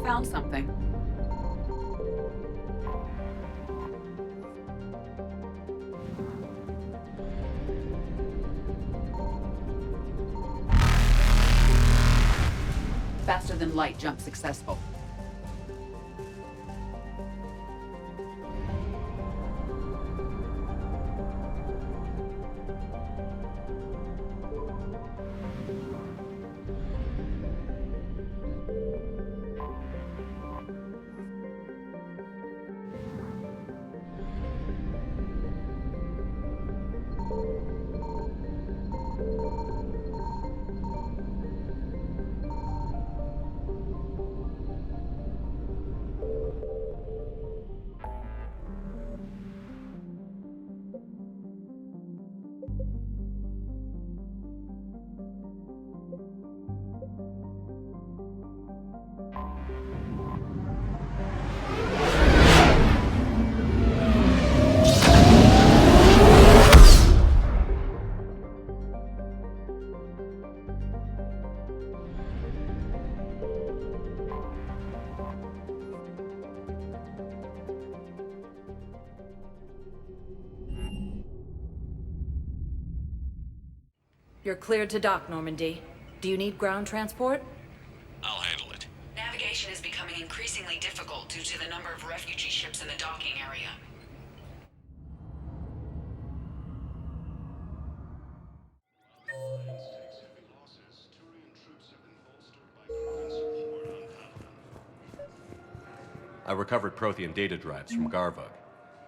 found something. Faster than light jump successful. You're cleared to dock, Normandy. Do you need ground transport? I'll handle it. Navigation is becoming increasingly difficult due to the number of refugee ships in the docking area. I recovered Prothean data drives from Garvug.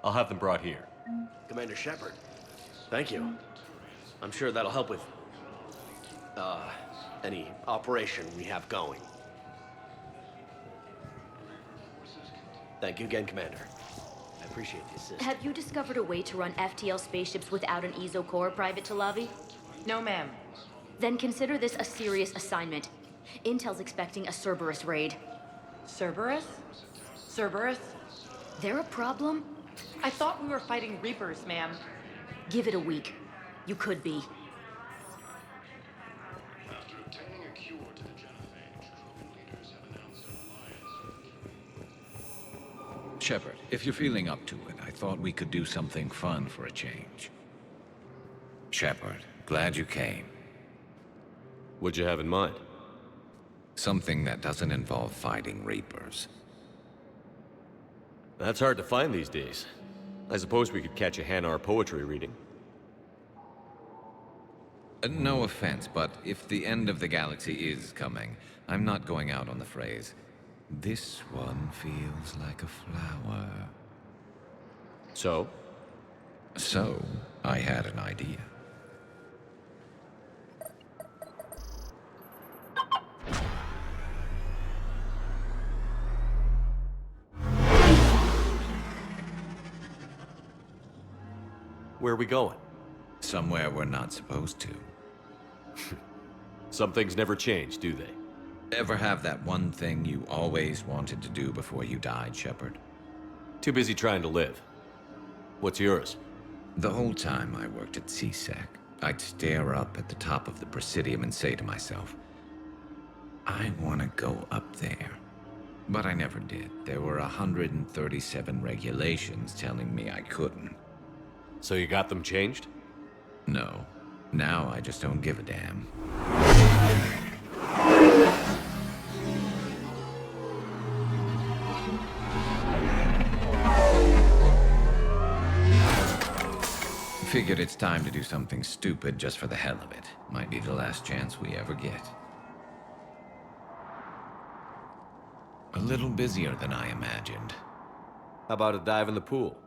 I'll have them brought here. Commander Shepard, thank you. I'm sure that'll help with, any operation we have going. Thank you again, Commander. I appreciate the assistance. Have you discovered a way to run FTL spaceships without an EZO core, Private Talavi? No, ma'am. Then consider this a serious assignment. Intel's expecting a Cerberus raid. Cerberus? Cerberus? They're a problem? I thought we were fighting Reapers, ma'am. Give it a week. You could be. After obtaining a cure to the genophage, Krogan leaders have announced an alliance. Shepard, if you're feeling up to it, I thought we could do something fun for a change. Shepard, glad you came. What'd you have in mind? Something that doesn't involve fighting Reapers. That's hard to find these days. I suppose we could catch a Hanar poetry reading. No offense, but if the end of the galaxy is coming, I'm not going out on the phrase, "This one feels like a flower." So? So, I had an idea. Where are we going? Somewhere we're not supposed to. Some things never change, do they? Ever have that one thing you always wanted to do before you died, Shepard? Too busy trying to live. What's yours? The whole time I worked at CSEC, I'd stare up at the top of the Presidium and say to myself, I want to go up there. But I never did. There were 137 regulations telling me I couldn't. So you got them changed? No. Now I just don't give a damn. Figured it's time to do something stupid just for the hell of it. Might be the last chance we ever get. A little busier than I imagined. How about a dive in the pool?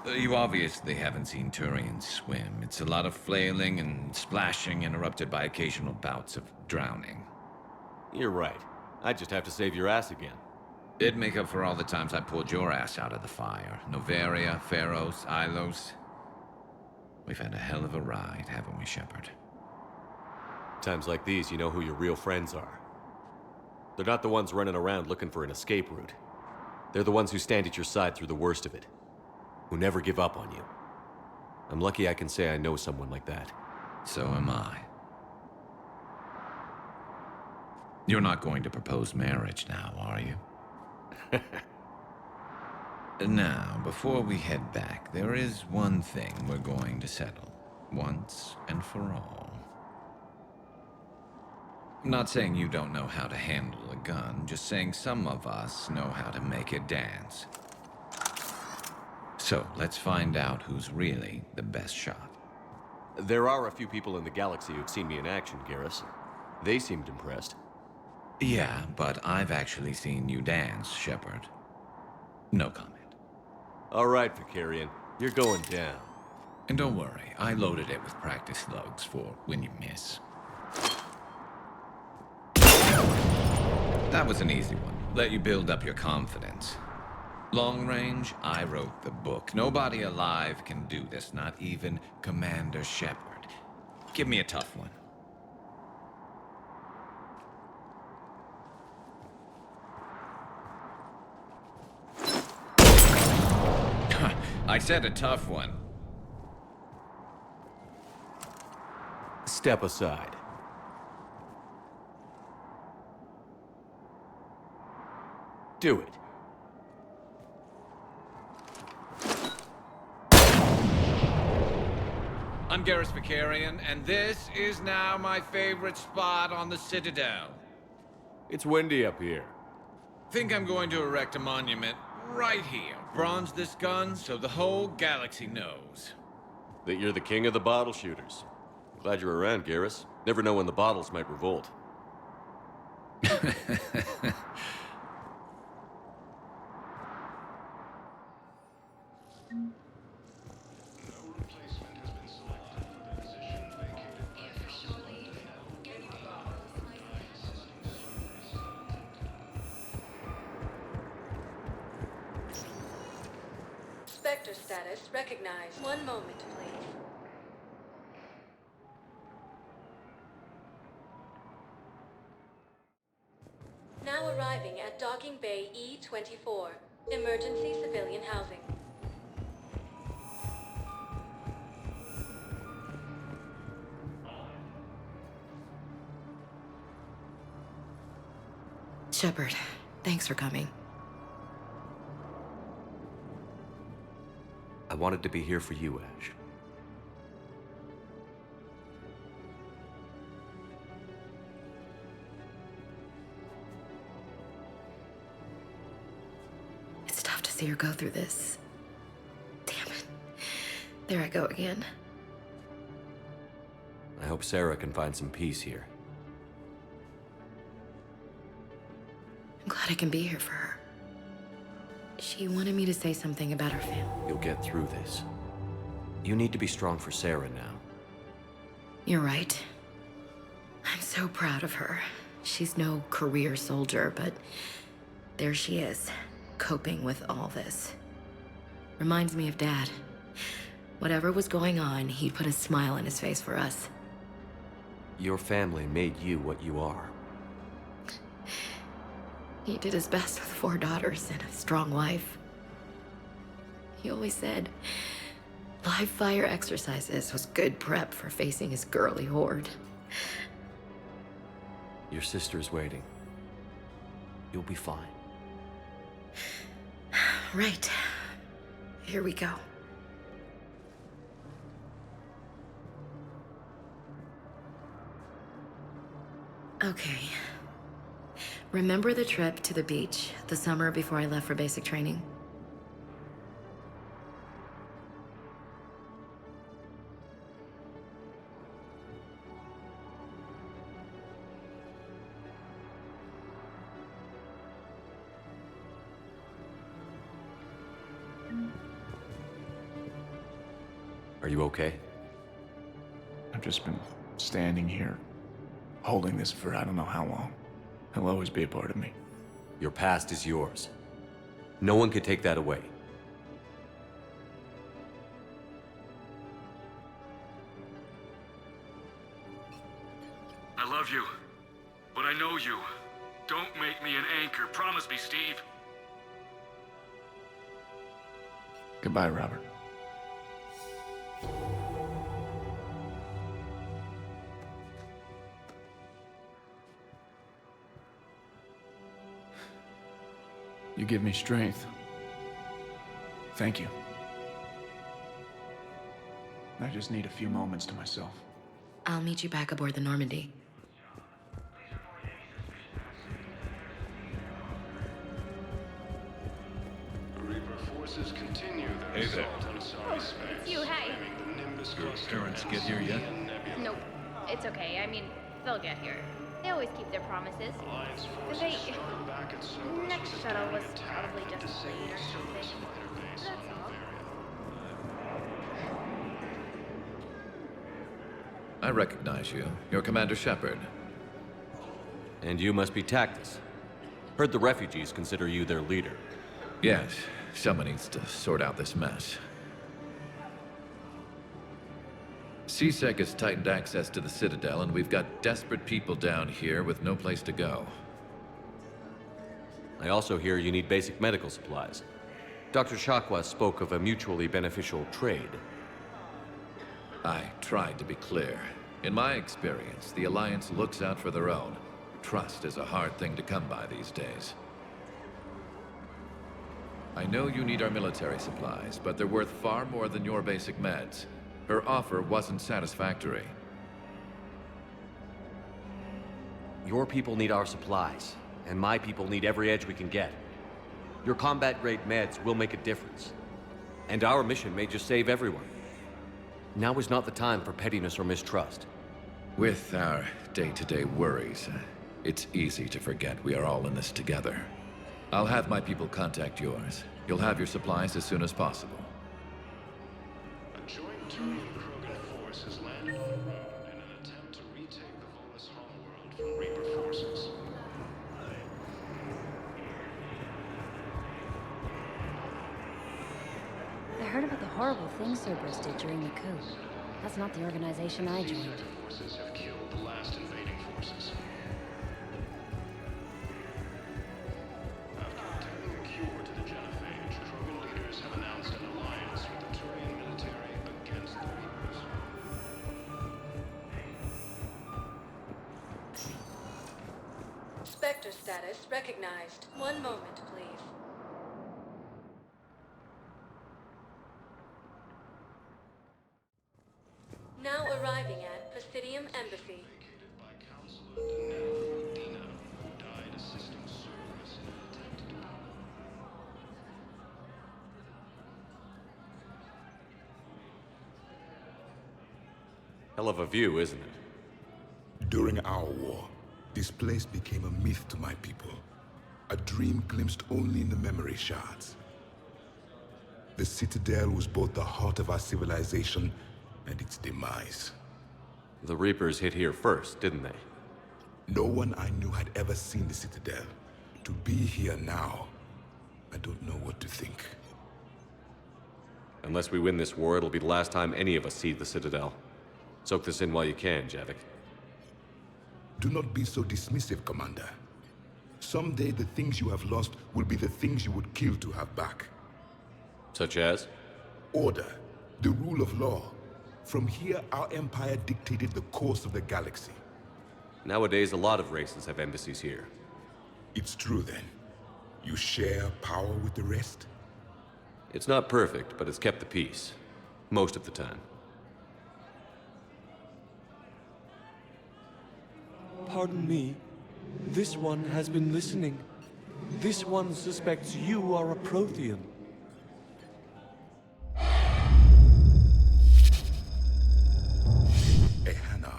You obviously haven't seen Turians swim. It's a lot of flailing and splashing, interrupted by occasional bouts of drowning. You're right. I just have to save your ass again. It'd make up for all the times I pulled your ass out of the fire. Noveria, Pharos, Ilos. We've had a hell of a ride, haven't we, Shepard? Times like these, you know who your real friends are. They're not the ones running around looking for an escape route. They're the ones who stand at your side through the worst of it. Who never give up on you. I'm lucky I can say I know someone like that. So am I. You're not going to propose marriage now, are you? Now, before we head back, there is one thing we're going to settle, once and for all. I'm not saying you don't know how to handle a gun, just saying some of us know how to make it dance. So, let's find out who's really the best shot. There are a few people in the galaxy who've seen me in action, Garrus. They seemed impressed. Yeah, but I've actually seen you dance, Shepard. No comment. All right, Vicarian. You're going down. And don't worry, I loaded it with practice slugs for when you miss. That was an easy one. Let you build up your confidence. Long range, I wrote the book. Nobody alive can do this, not even Commander Shepard. Give me a tough one. I said a tough one. Step aside. Do it. I'm Garrus Vicarian, and this is now my favorite spot on the Citadel. It's windy up here. Think I'm going to erect a monument right here. Bronze this gun so the whole galaxy knows. That you're the king of the bottle shooters. Glad you're around, Garrus. Never know when the bottles might revolt. No replacement has been selected for the position vacated by Spectre status recognized. One moment, please. Now arriving at Docking Bay E-24. Emergency civilian housing. Shepard, thanks for coming. I wanted to be here for you, Ash. It's tough to see her go through this. Damn it. There I go again. I hope Sarah can find some peace here. I'm glad I can be here for her. She wanted me to say something about her family. You'll get through this. You need to be strong for Sarah now. You're right. I'm so proud of her. She's no career soldier, but there she is, coping with all this. Reminds me of Dad. Whatever was going on, he'd put a smile on his face for us. Your family made you what you are. He did his best with 4 daughters and a strong wife. He always said live fire exercises was good prep for facing his girly horde. Your sister's waiting. You'll be fine. Right. Here we go. Okay. Remember the trip to the beach the summer before I left for basic training? Are you okay? I've just been standing here, holding this for I don't know how long. He'll always be a part of me. Your past is yours. No one can take that away. I love you, but I know you. Don't make me an anchor. Promise me, Steve. Goodbye, Robert. You give me strength. Thank you. I just need a few moments to myself. I'll meet you back aboard the Normandy. Reaper forces continue their Hey there. assault on Asari space, you, hey. claiming the Nimbus Your cluster parents and get here yet? Sylvian Nebula. Nope. It's okay. I mean, they'll get here. They always keep their promises. Alliance forces They... struck back at Cerberus Next with a shuttle was daring attack probably that just disabled late or Cerberus something. fighter base That's on all. Bavaria. I recognize you. You're Commander Shepard. And you must be Tactus. Heard the refugees consider you their leader. Yes, someone needs to sort out this mess. CSEC has tightened access to the Citadel, and we've got desperate people down here with no place to go. I also hear you need basic medical supplies. Dr. Chakwa spoke of a mutually beneficial trade. I tried to be clear. In my experience, the Alliance looks out for their own. Trust is a hard thing to come by these days. I know you need our military supplies, but they're worth far more than your basic meds. Her offer wasn't satisfactory. Your people need our supplies, and my people need every edge we can get. Your combat-grade meds will make a difference. And our mission may just save everyone. Now is not the time for pettiness or mistrust. With our day-to-day worries, it's easy to forget we are all in this together. I'll have my people contact yours. You'll have your supplies as soon as possible. A joint Turian-Krogan force has landed on Rune in an attempt to retake the Volus homeworld from Reaper forces. I heard about the horrible things Cerberus did during the coup. That's not the organization I joined. CSEC forces have killed the last invading forces. After obtaining a cure to the genophage, Krogan leaders have announced an alliance with the Turian military against the Reapers. Spectre status recognized. One moment, please. Now arriving at Presidium Embassy. Vacated by Counselor Danilo Medina, who died assisting Cerberus in an attempt to Hell of a view, isn't it? During our war, this place became a myth to my people. A dream glimpsed only in the memory shards. The Citadel was both the heart of our civilization and its demise. The Reapers hit here first, didn't they? No one I knew had ever seen the Citadel. To be here now, I don't know what to think. Unless we win this war, it'll be the last time any of us see the Citadel. Soak this in while you can, Javik. Do not be so dismissive, Commander. Someday the things you have lost will be the things you would kill to have back. Such as? Order, the rule of law. From here, our empire dictated the course of the galaxy. Nowadays, a lot of races have embassies here. It's true, then. You share power with the rest? It's not perfect, but it's kept the peace. Most of the time. Pardon me. This one has been listening. This one suspects you are a Prothean. Ehana,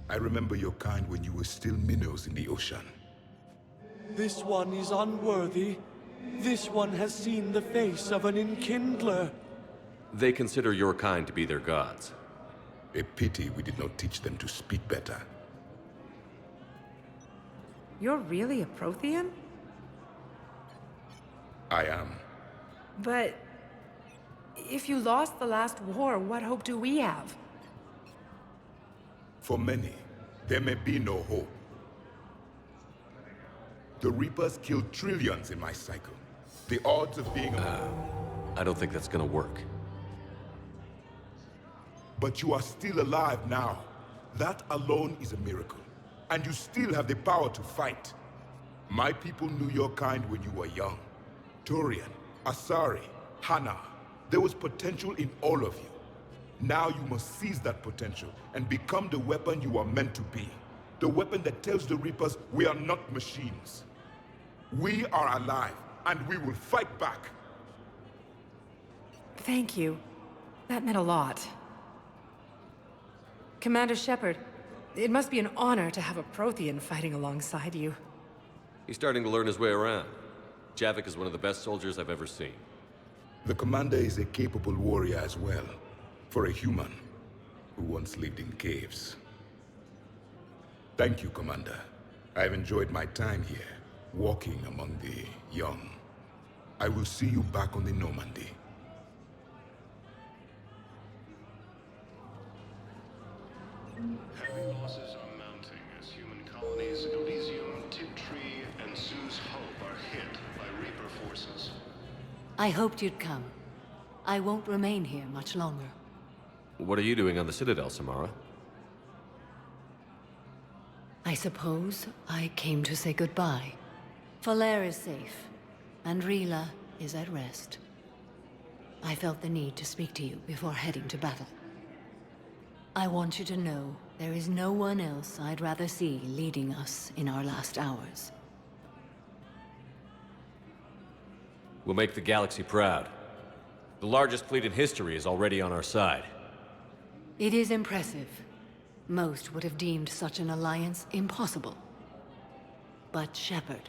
I remember your kind when you were still minnows in the ocean. This one is unworthy. This one has seen the face of an enkindler. They consider your kind to be their gods. A pity we did not teach them to speak better. You're really a Prothean? I am. But if you lost the last war, what hope do we have? For many, there may be no hope. The Reapers killed trillions in my cycle. The odds of being I don't think that's gonna work. But you are still alive now. That alone is a miracle. And you still have the power to fight. My people knew your kind when you were young. Turian, Asari, Hana. There was potential in all of you. Now you must seize that potential and become the weapon you are meant to be. The weapon that tells the Reapers we are not machines. We are alive, and we will fight back. Thank you. That meant a lot. Commander Shepard, it must be an honor to have a Prothean fighting alongside you. He's starting to learn his way around. Javik is one of the best soldiers I've ever seen. The commander is a capable warrior as well, for a human who once lived in caves. Thank you, Commander. I've enjoyed my time here, walking among the young. I will see you back on the Normandy. Heavy losses are mounting as human colonies Elysium, Tiptree, and Sue's Hope are hit by Reaper forces. I hoped you'd come. I won't remain here much longer. What are you doing on the Citadel, Samara? I suppose I came to say goodbye. Falair is safe, and Rila is at rest. I felt the need to speak to you before heading to battle. I want you to know there is no one else I'd rather see leading us in our last hours. We'll make the galaxy proud. The largest fleet in history is already on our side. It is impressive. Most would have deemed such an alliance impossible. But Shepard,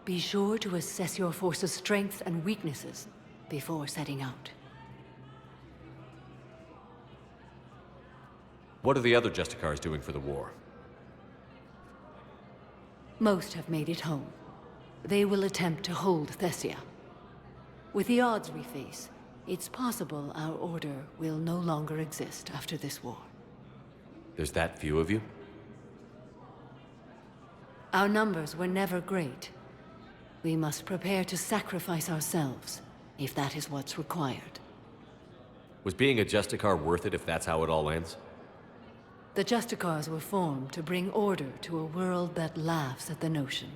be sure to assess your force's strengths and weaknesses before setting out. What are the other Justicars doing for the war? Most have made it home. They will attempt to hold Thessia. With the odds we face, it's possible our order will no longer exist after this war. There's that few of you? Our numbers were never great. We must prepare to sacrifice ourselves, if that is what's required. Was being a Justicar worth it if that's how it all ends? The Justicars were formed to bring order to a world that laughs at the notion.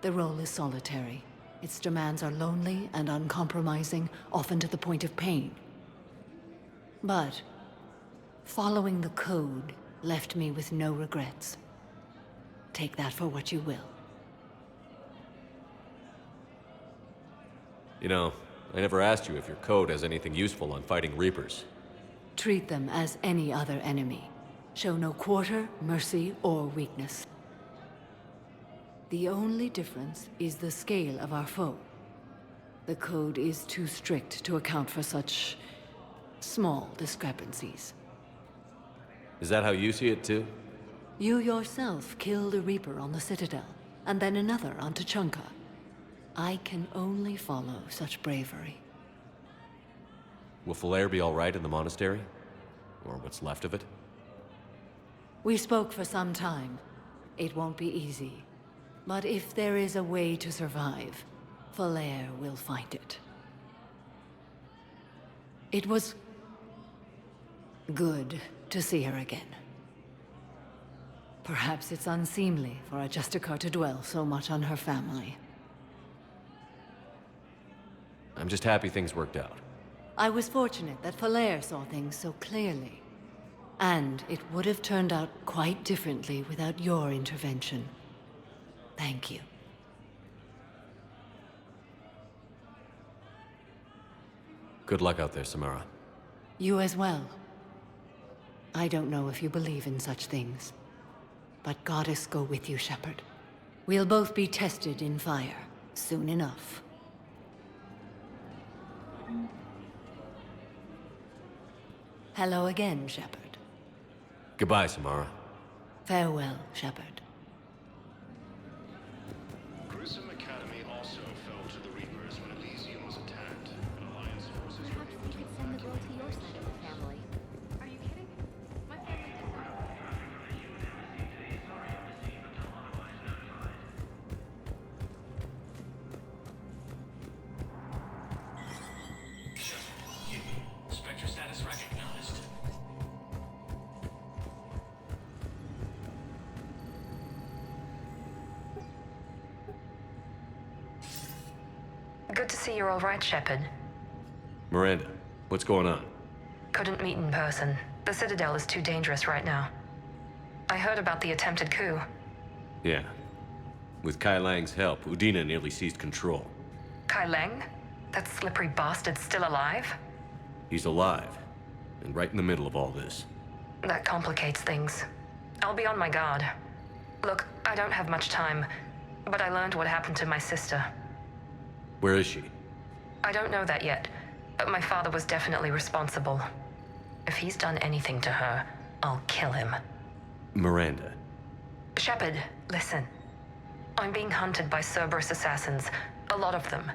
The role is solitary. Its demands are lonely and uncompromising, often to the point of pain. But following the code left me with no regrets. Take that for what you will. You know, I never asked you if your code has anything useful on fighting Reapers. Treat them as any other enemy. Show no quarter, mercy, or weakness. The only difference is the scale of our foe. The code is too strict to account for such small discrepancies. Is that how you see it too? You yourself killed a Reaper on the Citadel, and then another on Tuchanka. I can only follow such bravery. Will Falair be all right in the monastery? Or what's left of it? We spoke for some time. It won't be easy. But if there is a way to survive, Falair will find it. It was good to see her again. Perhaps it's unseemly for a Justicar to dwell so much on her family. I'm just happy things worked out. I was fortunate that Falair saw things so clearly. And it would have turned out quite differently without your intervention. Thank you. Good luck out there, Samara. You as well. I don't know if you believe in such things, but Goddess go with you, Shepard. We'll both be tested in fire, soon enough. Hello again, Shepard. Goodbye, Samara. Farewell, Shepard. Grissom Academy also fell to the Reapers when Elysium was attacked. And Alliance forces were able to Send the girl to your side of the family. Are you kidding? My family does not. Spectre status recognized. Good to see you're all right, Shepard. Miranda, what's going on? Couldn't meet in person. The Citadel is too dangerous right now. I heard about the attempted coup. Yeah. With Kai Lang's help, Udina nearly seized control. Kai Leng? That slippery bastard's still alive? He's alive, and right in the middle of all this. That complicates things. I'll be on my guard. Look, I don't have much time, but I learned what happened to my sister. Where is she? I don't know that yet, but my father was definitely responsible. If he's done anything to her, I'll kill him. Miranda. Shepard, listen. I'm being hunted by Cerberus assassins. A lot of them.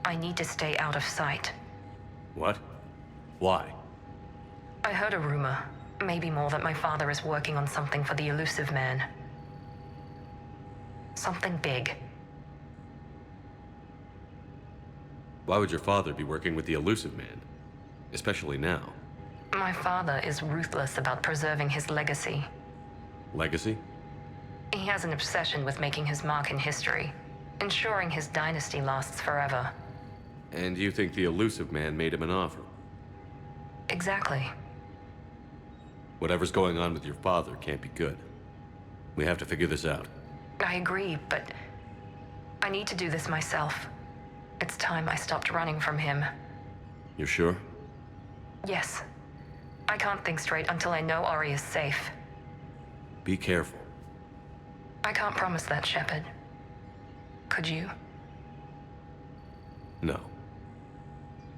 I need to stay out of sight. What? Why? I heard a rumor, maybe more, that my father is working on something for the Elusive Man. Something big. Why would your father be working with the Elusive Man? Especially now. My father is ruthless about preserving his legacy. Legacy? He has an obsession with making his mark in history, ensuring his dynasty lasts forever. And you think the Elusive Man made him an offer? Exactly. Whatever's going on with your father can't be good. We have to figure this out. I agree, but I need to do this myself. It's time I stopped running from him. You're sure? Yes. I can't think straight until I know Ori is safe. Be careful. I can't promise that, Shepard. Could you? No.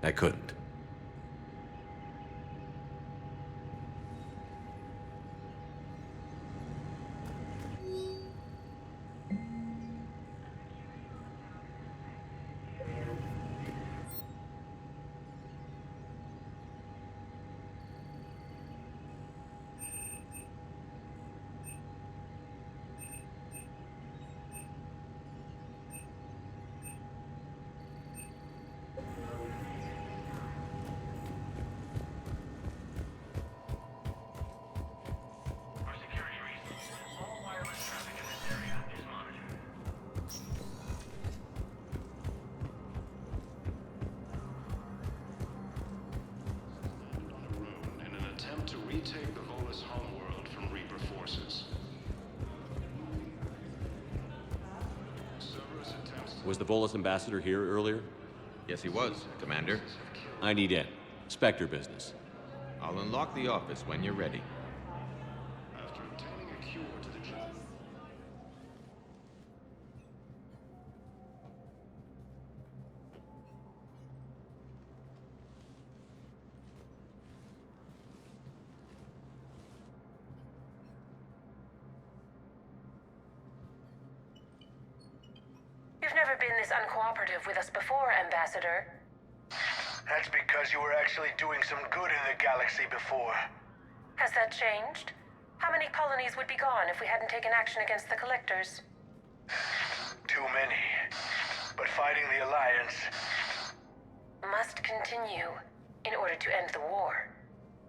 I couldn't. To retake the Volus homeworld from Reaper forces. Cerberus attempts Was the Volus ambassador here earlier? Yes, he was, Commander. I need in. Spectre business. I'll unlock the office when you're ready. after obtaining a cure to the You've never been this uncooperative with us before, Ambassador. That's because you were actually doing some good in the galaxy before. Has that changed? How many colonies would be gone if we hadn't taken action against the Collectors? Too many. But fighting the Alliance must continue in order to end the war.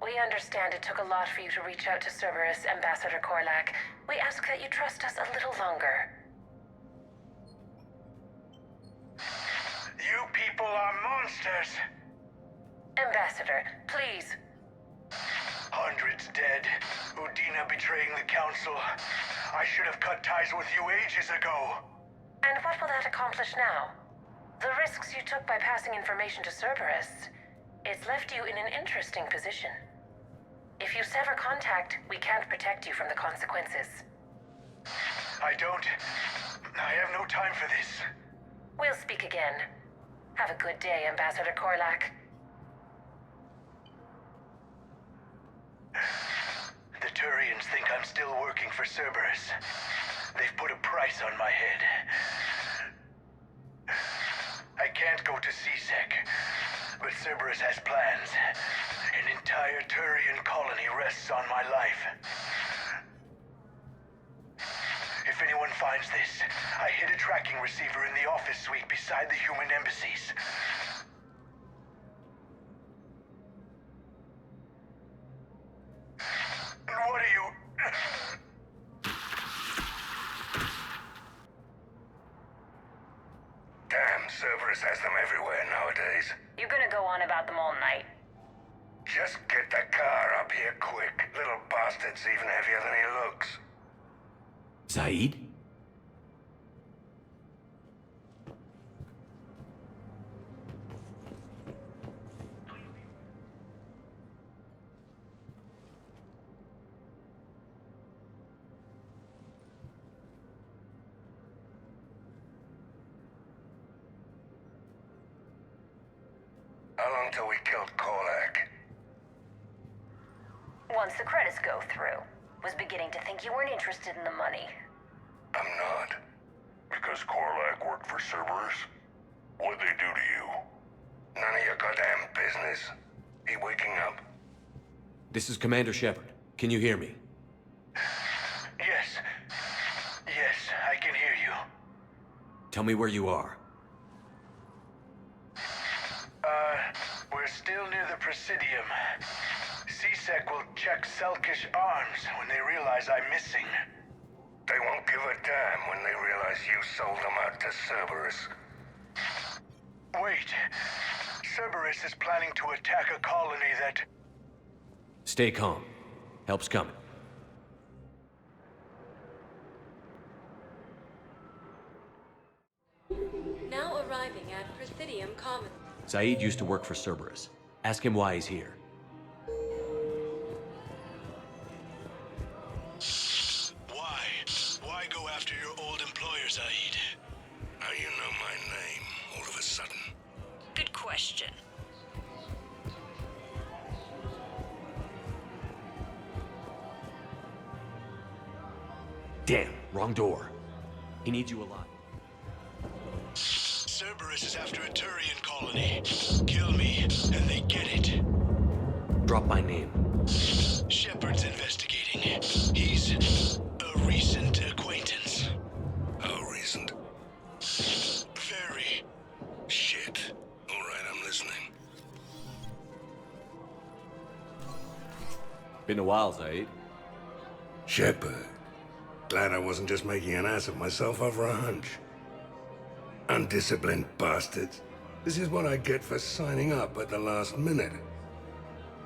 We understand it took a lot for you to reach out to Cerberus, Ambassador Korlak. We ask that you trust us a little longer. You people are monsters! Ambassador, please. Hundreds dead. Udina betraying the Council. I should have cut ties with you ages ago. And what will that accomplish now? The risks you took by passing information to Cerberus, it's left you in an interesting position. If you sever contact, we can't protect you from the consequences. I have no time for this. We'll speak again. Have a good day, Ambassador Korlak. The Turians think I'm still working for Cerberus. They've put a price on my head. I can't go to CSEC, but Cerberus has plans. An entire Turian colony rests on my life. If anyone finds this, I hid a tracking receiver in the office suite beside the human embassies. And what are you... Damn Cerberus has them everywhere nowadays. You're gonna go on about them all night. Just get the car up here quick. Little bastard's even heavier than he looks. Zaid? How long till we killed Korlak? Once the credits go through. Was beginning to think you weren't interested in the money. I'm not. Because Korlak worked for Cerberus? What'd they do to you? None of your goddamn business. He waking up? This is Commander Shepard. Can you hear me? Yes. Yes, I can hear you. Tell me where you are. We're still near the Presidium. C-Sec will check Selkish arms when they realize I'm missing. They won't give a damn when they realize you sold them out to Cerberus. Wait. Cerberus is planning to attack a colony that... Stay calm. Help's coming. Now arriving at Presidium Commons. Zaid used to work for Cerberus. Ask him why he's here. Why? Why go after your old employer, Zaid? How you know my name, all of a sudden? Good question. Damn, wrong door. He needs you alive. Cerberus is after a Turian colony. Kill me, and they get it. Drop my name. Shepard's investigating. He's a recent acquaintance. How recent? Very. Shit. All right, I'm listening. Been a while, Zaid. Shepard. Glad I wasn't just making an ass of myself over a hunch. Undisciplined bastards. This is what I get for signing up at the last minute.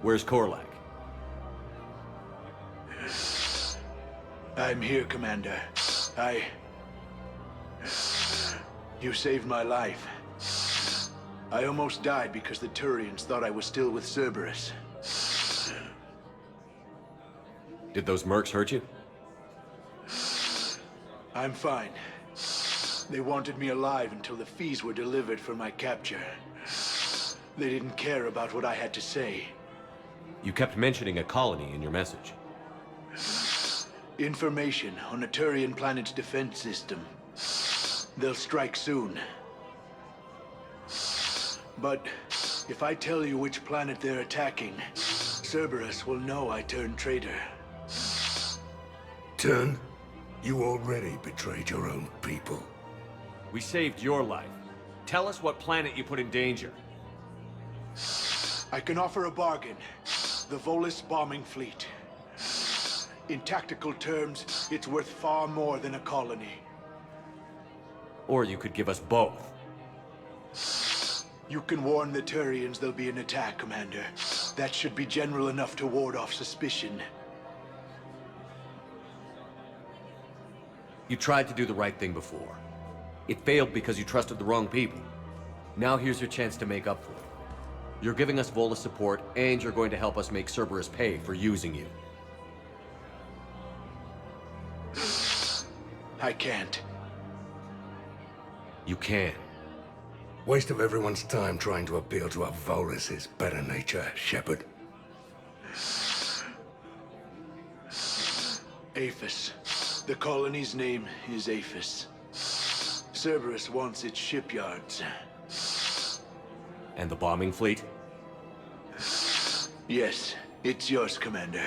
Where's Korlak? I'm here, Commander. You saved my life. I almost died because the Turians thought I was still with Cerberus. Did those mercs hurt you? I'm fine. They wanted me alive until the fees were delivered for my capture. They didn't care about what I had to say. You kept mentioning a colony in your message. Information on a Turian planet's defense system. They'll strike soon. But if I tell you which planet they're attacking, Cerberus will know I turned traitor. Turned? You already betrayed your own people. We saved your life. Tell us what planet you put in danger. I can offer a bargain. The Volus bombing fleet. In tactical terms, it's worth far more than a colony. Or you could give us both. You can warn the Turians there'll be an attack, Commander. That should be general enough to ward off suspicion. You tried to do the right thing before. It failed because you trusted the wrong people. Now here's your chance to make up for it. You're giving us Volus support, and you're going to help us make Cerberus pay for using you. I can't. You can. Waste of everyone's time trying to appeal to a Volus's better nature, Shepard. Aphis. The colony's name is Aphis. Cerberus wants its shipyards. And the bombing fleet? Yes, it's yours, Commander.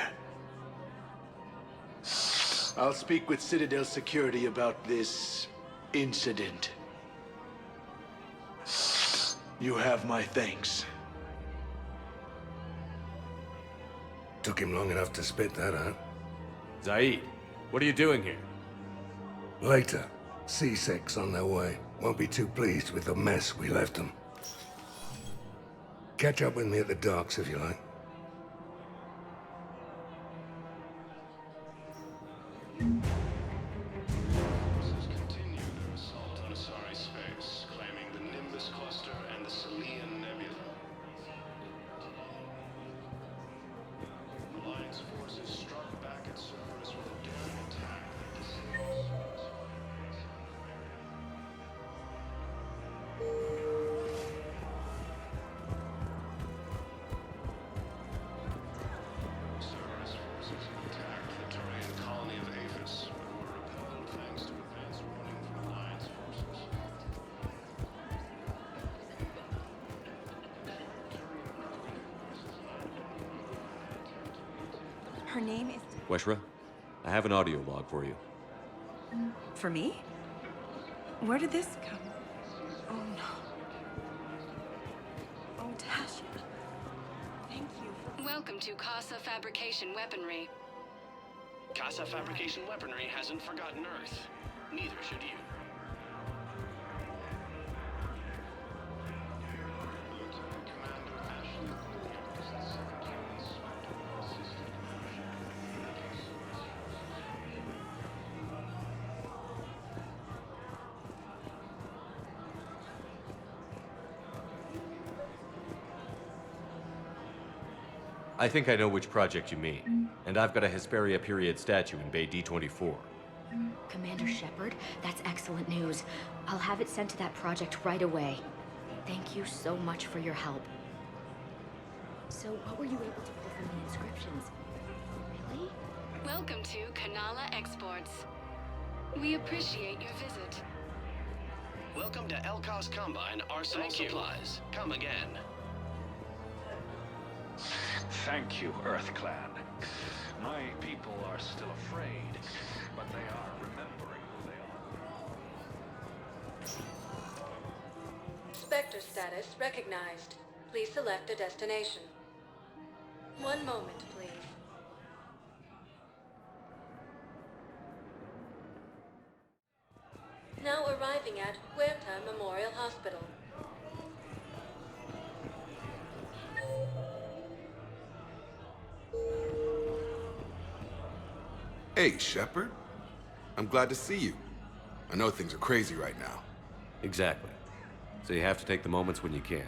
I'll speak with Citadel Security about this incident. You have my thanks. Took him long enough to spit that out. Zaid, what are you doing here? Later. C-Sec's on their way. Won't be too pleased with the mess we left them. Catch up with me at the docks if you like. Forces continue their assault on Asari space, claiming the Nimbus cluster and the Selian Nebula. Alliance forces struck back at Cerberus with a daring attack that disables Cerberus forces attacked the Turian colony of Aphis, but were repelled thanks to advance warning from Alliance forces. Her name is... Weshra, I have an audio log for you. For me? Where did this come? Oh no. Oh, Tasha. Thank you. Welcome to Casa Fabrication Weaponry. Casa Fabrication Weaponry hasn't forgotten Earth. Neither should you. Lieutenant Commander Ashley Williams, the Secretary Inspector, Assistant Commander. I think I know which project you mean. And I've got a Hesperia period statue in Bay D24. Commander Shepard, that's excellent news. I'll have it sent to that project right away. Thank you so much for your help. So, what were you able to pull from the inscriptions? Really? Welcome to Kanala Exports. We appreciate your visit. Welcome to Elkos Combine Arsenal Supplies. Come again. Thank you, Earth Clan. My people are still afraid, but they are remembering who they are. Spectre status recognized. Please select a destination. One moment, please. Now arriving at Huerta Memorial Hospital. Hey, Shepard. I'm glad to see you. I know things are crazy right now. Exactly. So you have to take the moments when you can.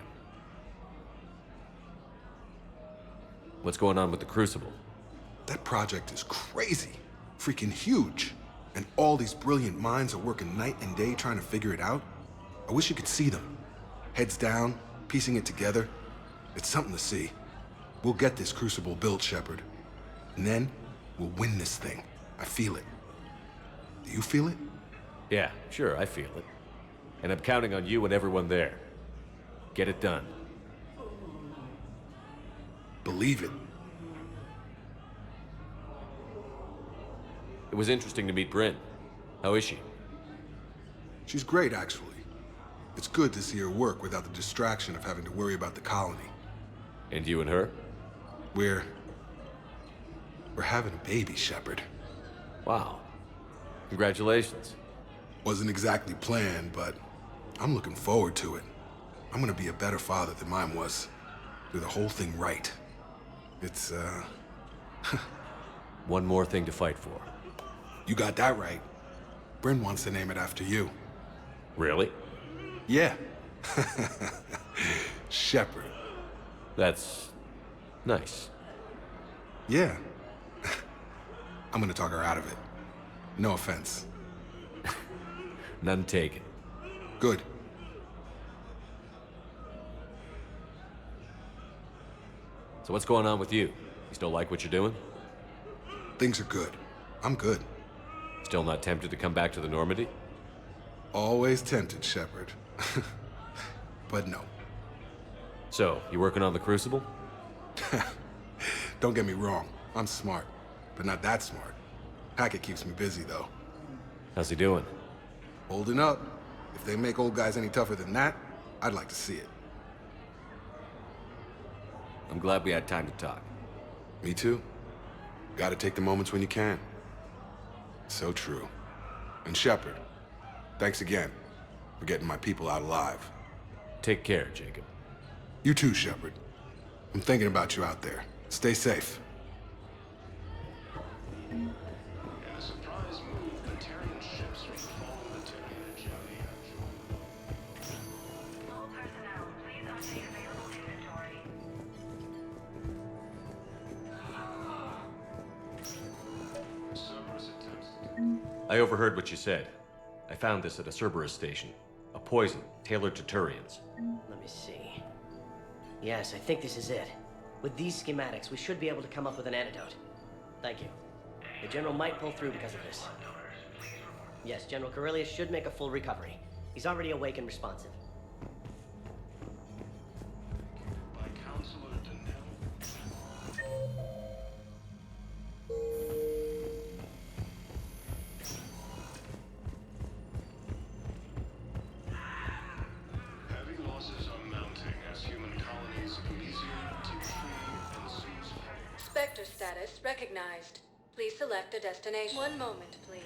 What's going on with the Crucible? That project is crazy. Freaking huge. And all these brilliant minds are working night and day trying to figure it out. I wish you could see them. Heads down, piecing it together. It's something to see. We'll get this Crucible built, Shepard. And then, we'll win this thing. I feel it. Do you feel it? Yeah, sure, I feel it. And I'm counting on you and everyone there. Get it done. Believe it. It was interesting to meet Bryn. How is she? She's great, actually. It's good to see her work without the distraction of having to worry about the colony. And you and her? We're having a baby, Shepard. Wow. Congratulations. Wasn't exactly planned, but I'm looking forward to it. I'm gonna be a better father than mine was. Do the whole thing right. It's, One more thing to fight for. You got that right. Bryn wants to name it after you. Really? Yeah. Shepard. That's nice. Yeah. I'm gonna talk her out of it. No offense. None taken. Good. So what's going on with you? You still like what you're doing? Things are good. I'm good. Still not tempted to come back to the Normandy? Always tempted, Shepard. But no. So, you working on the Crucible? Don't get me wrong. I'm smart, but not that smart. Hackett keeps me busy, though. How's he doing? Holding up. If they make old guys any tougher than that, I'd like to see it. I'm glad we had time to talk. Me too. Gotta take the moments when you can. So true. And Shepard, Thanks again for getting my people out alive. Take care, Jacob. You too, Shepard. I'm thinking about you out there. Stay safe. In a surprise move, the Terran ships were falling the Terran jelly. All personnel, please update available inventory. Cerberus attempts. I overheard what you said. I found this at a Cerberus station. A poison tailored to Turians. Let me see. Yes, I think this is it. With these schematics, we should be able to come up with an antidote. Thank you. The General might pull through because of this. Yes, General Corellius should make a full recovery. He's already awake and responsive. By Counselor Denell. Heavy losses are mounting as human colonies Elysium, T3, and Zeus. Spectre status recognized. Please select a destination. One moment, please.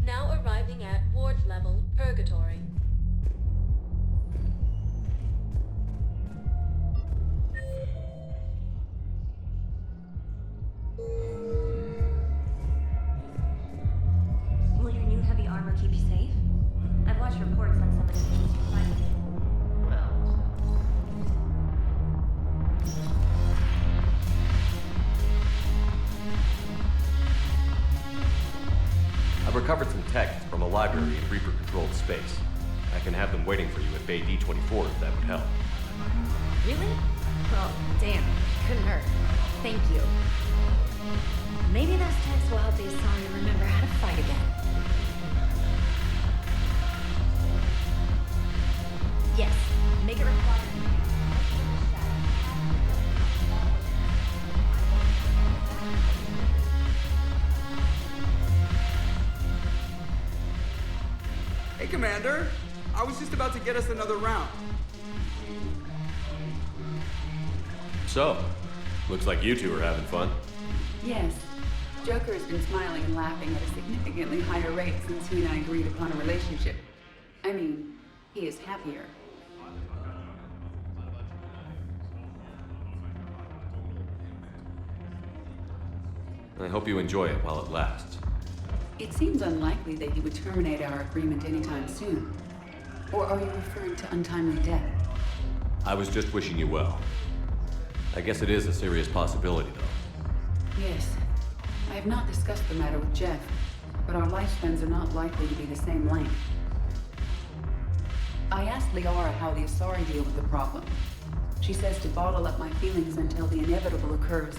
Now arriving at Ward's level, Purgatory. Will your new heavy armor keep you safe? I've watched reports on some of the missions you're fighting. Well, I've recovered some texts from a library in Reaper-controlled space. I can have them waiting for you at Bay D-24 if that would help. Really? Oh, damn. Couldn't hurt. Thank you. Maybe those texts will help the Asari remember how to fight again. Yes. Make it required. Hey, Commander. I was just about to get us another round. So, looks like you two are having fun. Yes. Joker has been smiling and laughing at a significantly higher rate since he and I agreed upon a relationship. I mean, he is happier. I hope you enjoy it while it lasts. It seems unlikely that he would terminate our agreement anytime soon. Or are you referring to untimely death? I was just wishing you well. I guess it is a serious possibility, though. Yes. I have not discussed the matter with Jeff, but our lifespans are not likely to be the same length. I asked Liara how the Asari deal with the problem. She says to bottle up my feelings until the inevitable occurs,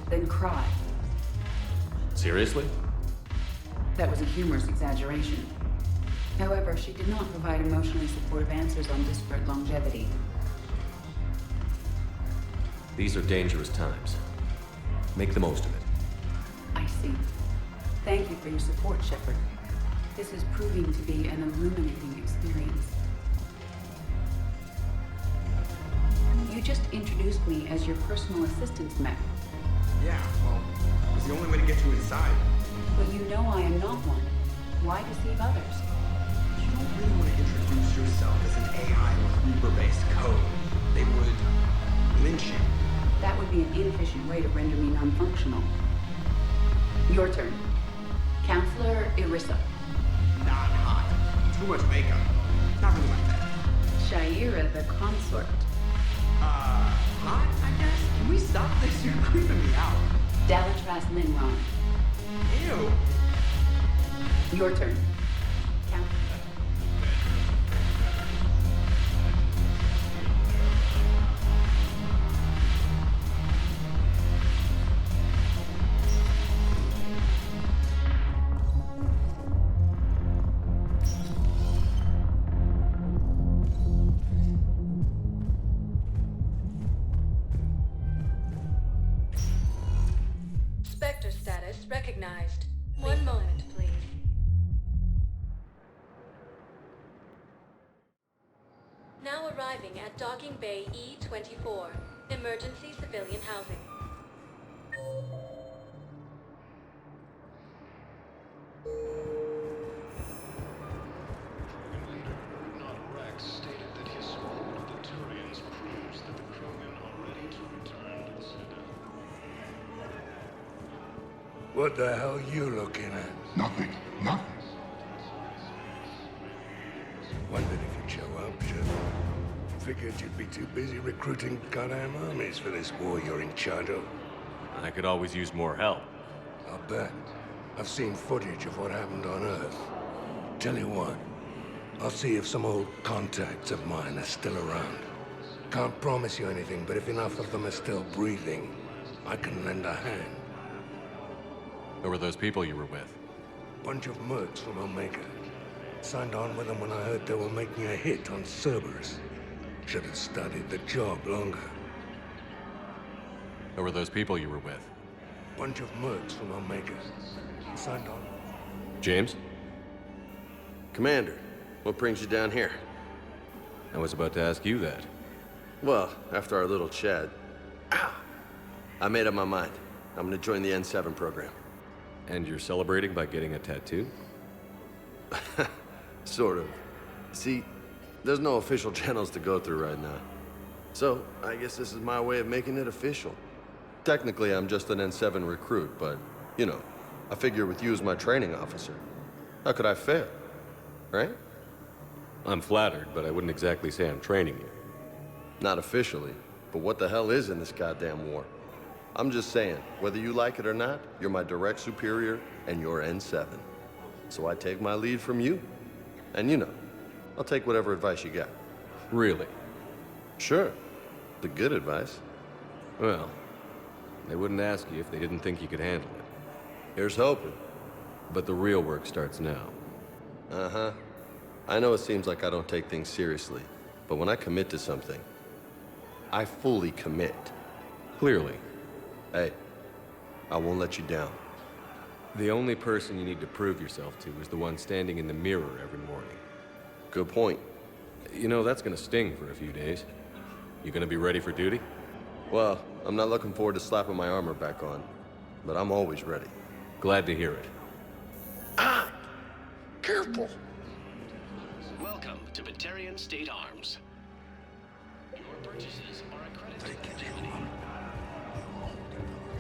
then cry. Seriously? That was a humorous exaggeration. However, she did not provide emotionally supportive answers on disparate longevity. These are dangerous times. Make the most of it. I see. Thank you for your support, Shepard. This is proving to be an illuminating experience. You just introduced me as your personal assistance mech. Yeah, well, it's the only way to get you inside. But you know I am not one. Why deceive others? You don't really want to introduce yourself as an AI with Reaper-based code. They would lynch you. That would be an inefficient way to render me non-functional. Your turn. Counselor Irissa. Not hot. Too much makeup. Not really my thing. Shaira the consort. Hot, I guess? Can we stop this? You're creeping me out. Dalatras Linron. Ew. Your turn. Counselor. Spectre status recognized. One moment, please. Now arriving at Docking Bay E-24, emergency civilian housing. What the hell you looking at? Nothing. Nothing. Wondered if you'd show up, Shepard. Figured you'd be too busy recruiting goddamn armies for this war you're in charge of. I could always use more help. I'll bet. I've seen footage of what happened on Earth. Tell you what, I'll see if some old contacts of mine are still around. Can't promise you anything, but if enough of them are still breathing, I can lend a hand. Who were those people you were with? Bunch of mercs from Omega. Signed on with them when I heard they were making a hit on Cerberus. Should have studied the job longer. Who were those people you were with? Bunch of mercs from Omega. Signed on. James? Commander, what brings you down here? I was about to ask you that. Well, after our little chat, I made up my mind. I'm gonna join the N7 program. And you're celebrating by getting a tattoo? Sort of. See, there's no official channels to go through right now. So, I guess this is my way of making it official. Technically, I'm just an N7 recruit, but, you know, I figure with you as my training officer, how could I fail? Right? I'm flattered, but I wouldn't exactly say I'm training you. Not officially, but what the hell is in this goddamn war? I'm just saying, whether you like it or not, you're my direct superior, and you're N7. So I take my lead from you. And you know, I'll take whatever advice you got. Really? Sure. The good advice. Well, they wouldn't ask you if they didn't think you could handle it. Here's hoping. But the real work starts now. Uh-huh. I know it seems like I don't take things seriously, but when I commit to something, I fully commit. Clearly. Hey, I won't let you down. The only person you need to prove yourself to is the one standing in the mirror every morning. Good point. You know, that's gonna sting for a few days. You gonna be ready for duty? Well, I'm not looking forward to slapping my armor back on, but I'm always ready. Glad to hear it. Ah! Careful! Welcome to Batarian State Arms. Your purchases are accredited to Germany.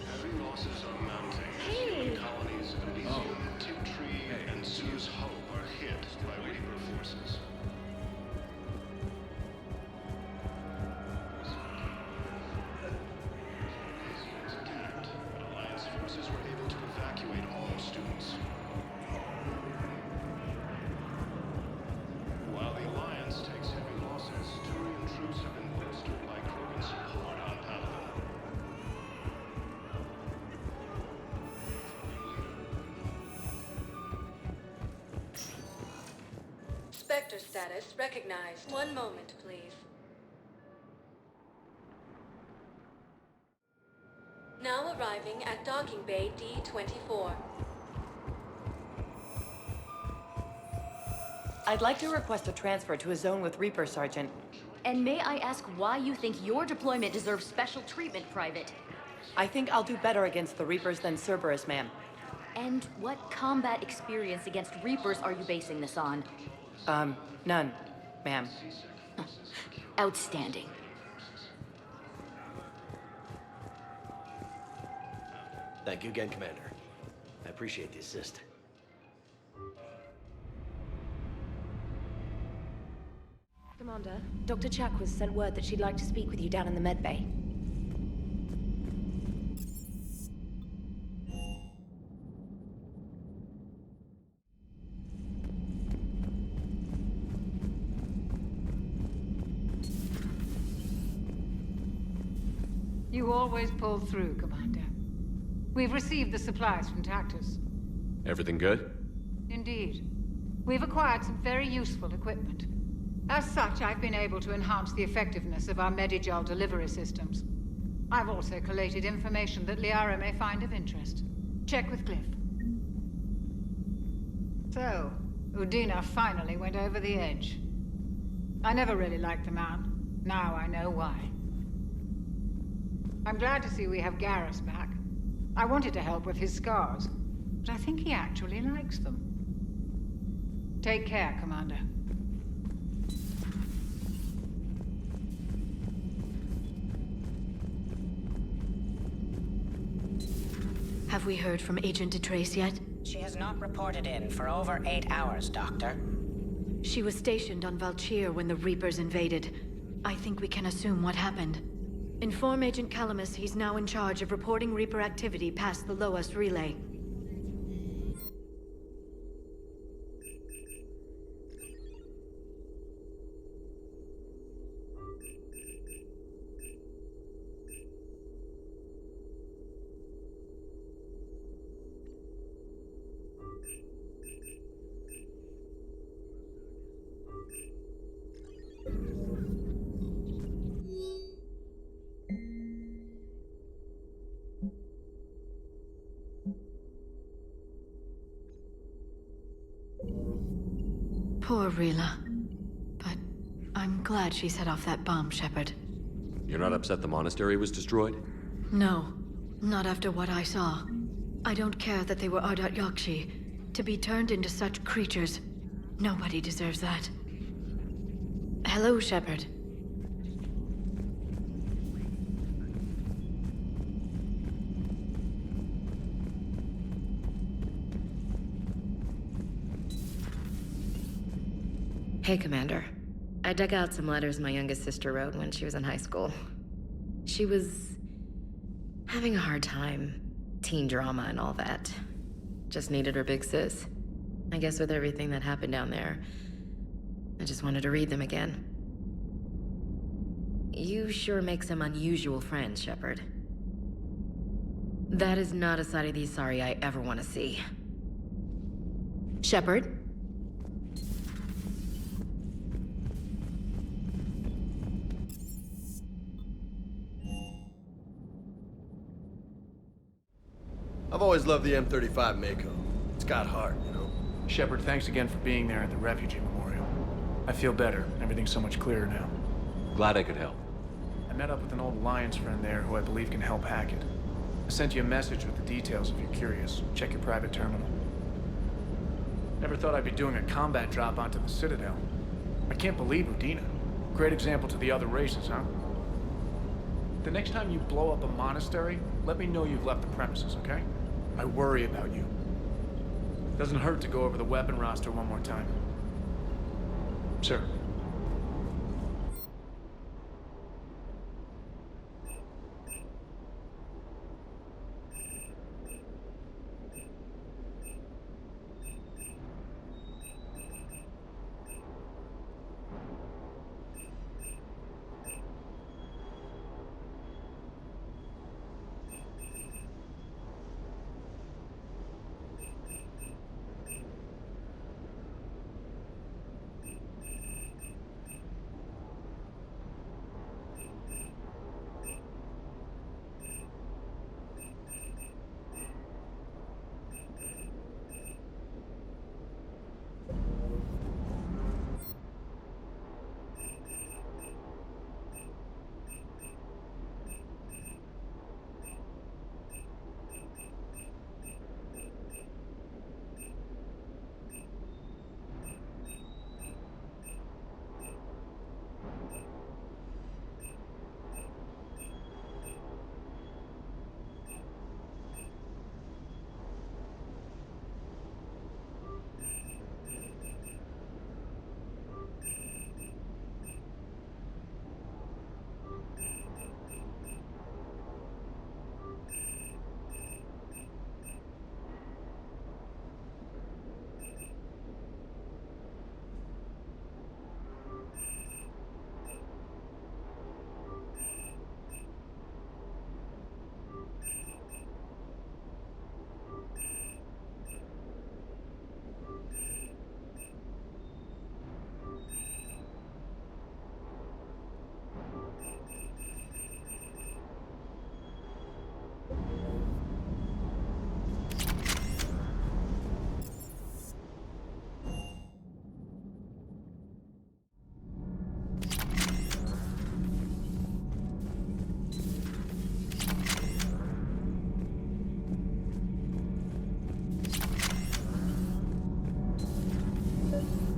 Heavy losses are mounting. Colonies of Elysium, Tiptree, and Sue's Hope are hit by Reaper forces. Elysium was attacked, but Alliance forces were able to evacuate all students. While the Alliance takes heavy losses, Turian troops have been bolstered by Krogan support on Paladin. Spectre status recognized. One moment, please. Now arriving at docking bay D-24. I'd like to request a transfer to a zone with Reaper, Sergeant. And may I ask why you think your deployment deserves special treatment, Private? I think I'll do better against the Reapers than Cerberus, ma'am. And what combat experience against Reapers are you basing this on? None, ma'am. Outstanding. Thank you again, Commander. I appreciate the assist. Commander, Dr. Chakwas sent word that she'd like to speak with you down in the med bay. You always pull through, Commander. We've received the supplies from Tactus. Everything good? Indeed. We've acquired some very useful equipment. As such, I've been able to enhance the effectiveness of our Medigel delivery systems. I've also collated information that Liara may find of interest. Check with Cliff. So, Udina finally went over the edge. I never really liked the man. Now I know why. I'm glad to see we have Garrus back. I wanted to help with his scars, but I think he actually likes them. Take care, Commander. Have we heard from Agent DeTrace yet? She has not reported in for over 8 hours, Doctor. She was stationed on Valchir when the Reapers invaded. I think we can assume what happened. Inform Agent Calamus he's now in charge of reporting Reaper activity past the Loas relay. Poor Rila. But I'm glad she set off that bomb, Shepard. You're not upset the monastery was destroyed? No, not after what I saw. I don't care that they were Ardat Yakshi. To be turned into such creatures, nobody deserves that. Hello, Shepard. Hey, Commander. I dug out some letters my youngest sister wrote when she was in high school. She was having a hard time. Teen drama and all that. Just needed her big sis. I guess with everything that happened down there, I just wanted to read them again. You sure make some unusual friends, Shepard. That is not a side of the Asari I ever want to see. Shepard? I've always loved the M35 Mako. It's got heart, you know? Shepard, thanks again for being there at the refugee memorial. I feel better. Everything's so much clearer now. Glad I could help. I met up with an old Alliance friend there who I believe can help hack it. I sent you a message with the details if you're curious. Check your private terminal. Never thought I'd be doing a combat drop onto the Citadel. I can't believe Udina. Great example to the other races, huh? The next time you blow up a monastery, let me know you've left the premises, okay? I worry about you. Doesn't hurt to go over the weapon roster one more time. Sir.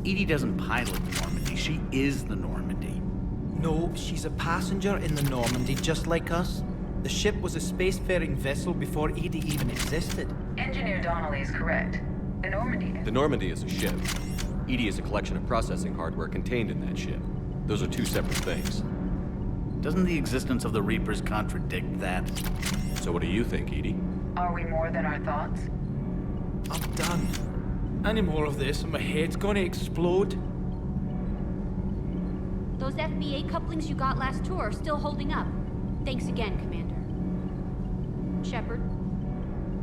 Edie doesn't pilot the Normandy, she is the Normandy. No, she's a passenger in the Normandy, just like us. The ship was a spacefaring vessel before Edie even existed. Engineer Donnelly is correct. The Normandy. The Normandy is a ship. Edie is a collection of processing hardware contained in that ship. Those are two separate things. Doesn't the existence of the Reapers contradict that? So what do you think, Edie? Are we more than our thoughts? I'm done. Any more of this and my head's gonna explode. Those FBA couplings you got last tour are still holding up. Thanks again, Commander. Shepard?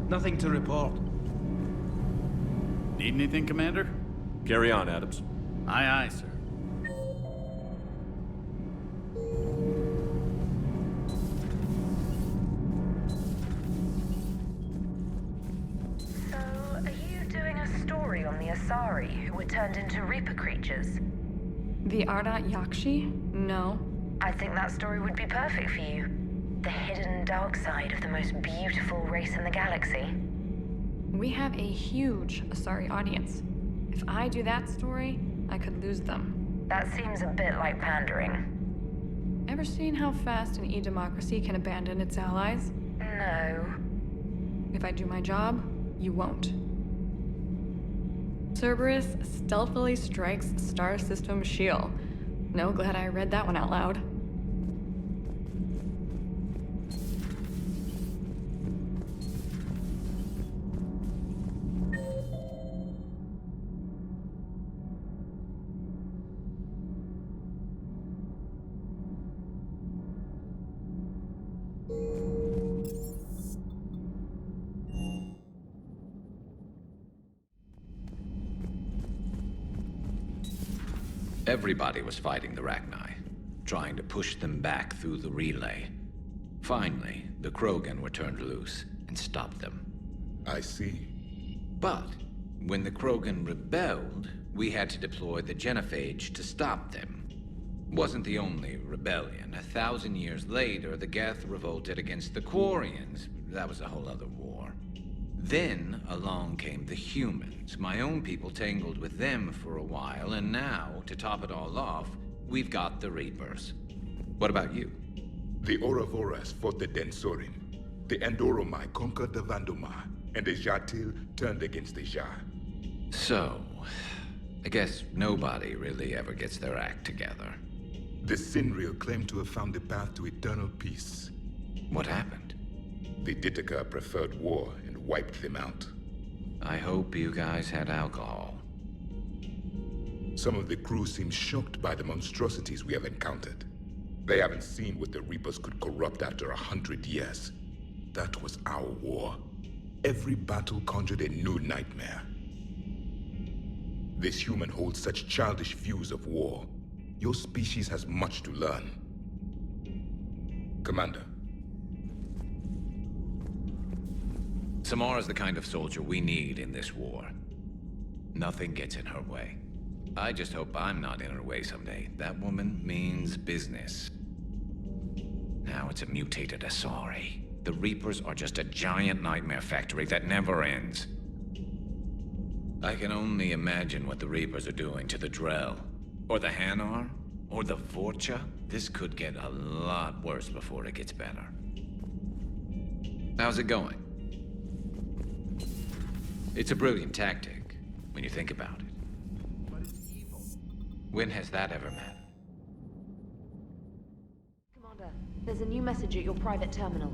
Nothing to report. Need anything, Commander? Carry on, Adams. Aye, aye, sir. So, are you doing a story on the Asari who were turned into Reaper creatures? The Ardat Yakshi? No. I think that story would be perfect for you. The hidden dark side of the most beautiful race in the galaxy. We have a huge Asari audience. If I do that story, I could lose them. That seems a bit like pandering. Ever seen how fast an e-democracy can abandon its allies? No. If I do my job, you won't. Cerberus stealthily strikes Star System Shield. No, glad I read that one out loud. Everybody was fighting the Rachni, trying to push them back through the relay. Finally, the Krogan were turned loose and stopped them. I see. But when the Krogan rebelled, we had to deploy the genophage to stop them. Wasn't the only rebellion. 1,000 years later, the Geth revolted against the Quarians. That was a whole other war. Then along came the humans. My own people tangled with them for a while, and now, to top it all off, we've got the Reapers. What about you? The Ouroboros fought the Densorin. The Andoromai conquered the Vandomar, and the Jatil turned against the Ja. So, I guess nobody really ever gets their act together. The Sinreal claimed to have found the path to eternal peace. What happened? The Ditaka preferred war and wiped them out. I hope you guys had alcohol. Some of the crew seem shocked by the monstrosities we have encountered. They haven't seen what the Reapers could corrupt after 100 years. That was our war. Every battle conjured a new nightmare. This human holds such childish views of war. Your species has much to learn. Commander. Samara's the kind of soldier we need in this war. Nothing gets in her way. I just hope I'm not in her way someday. That woman means business. Now it's a mutated Asari. The Reapers are just a giant nightmare factory that never ends. I can only imagine what the Reapers are doing to the Drell. Or the Hanar. Or the Vorcha. This could get a lot worse before it gets better. How's it going? It's a brilliant tactic, when you think about it. But it's evil. When has that ever mattered? Commander, there's a new message at your private terminal.